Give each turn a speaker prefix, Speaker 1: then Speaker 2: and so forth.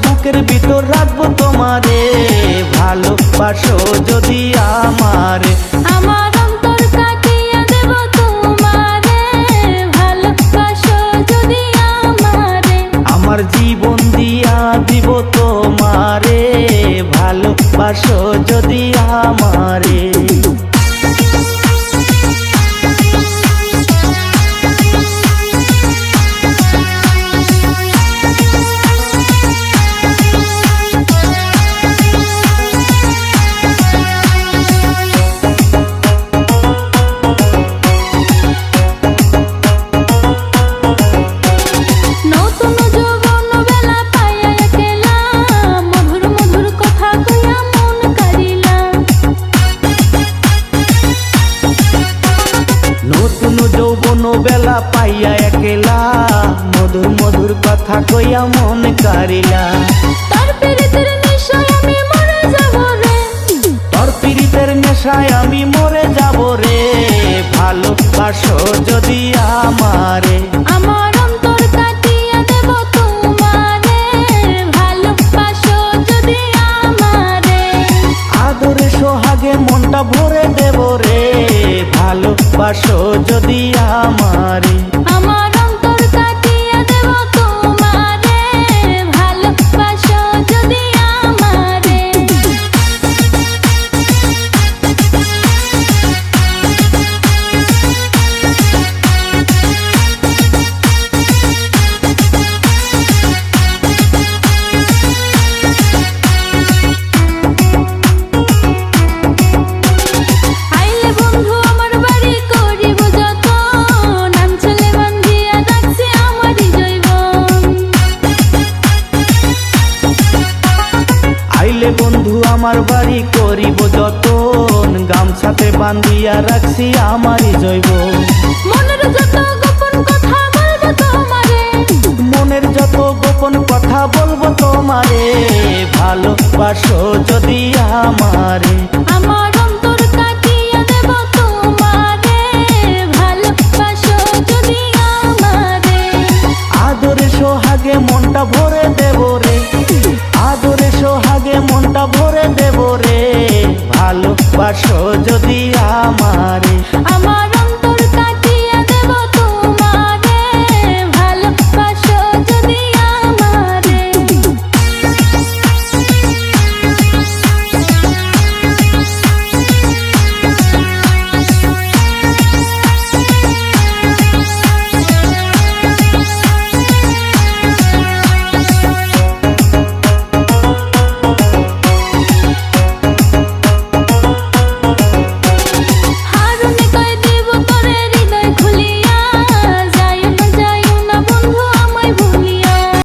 Speaker 1: বুকের ভিতর রাখবো তোমারে, ভালোবাসো যদি আমারে।
Speaker 2: আমার অন্তর কাটিয়ে দেব তোমারে, ভালোবাসো যদি আমারে।
Speaker 1: আমার জীবন দিয়া দিব তোমারে, ভালোবাসো যদি আমারে। বেলা পাইয়া একলা মধুর মধুর কথা কইয়া মন কারিলা।
Speaker 2: তোর পীড়িতের নেশায় আমি মরে যাব রে,
Speaker 1: তোর পীড়িতের নেশায় আমি মরে যাব রে, ভালোবাসো যদি আমারে।
Speaker 2: আমার অন্তর কাটিয়ে দেব তোমারে, ভালোবাসো যদি আমারে।
Speaker 1: আদরে সোহাগে মনটা ভরে দেব রে, ভালোবাসো যদি আমারে।
Speaker 2: আমার অন্তর কাটিয়ে দেব তোমারে, ভালোবাসো যদি আমারে।
Speaker 1: বন্ধু আমার বাড়ি করিব যতন, গামছাতে বান্ধিয়া রাখছি আমারই জৈবন।
Speaker 2: মনের যত গোপন কথা বলবো তোমারে,
Speaker 1: মনের যত গোপন কথা বলবো তোমারে, ভালোবাসো যদি আমারে।
Speaker 2: আমার অন্তর কাটিয়ে দেব তোমারে, ভালোবাসো যদি আমারে।
Speaker 1: আদরে সোহাগে মনটা ভরে দেব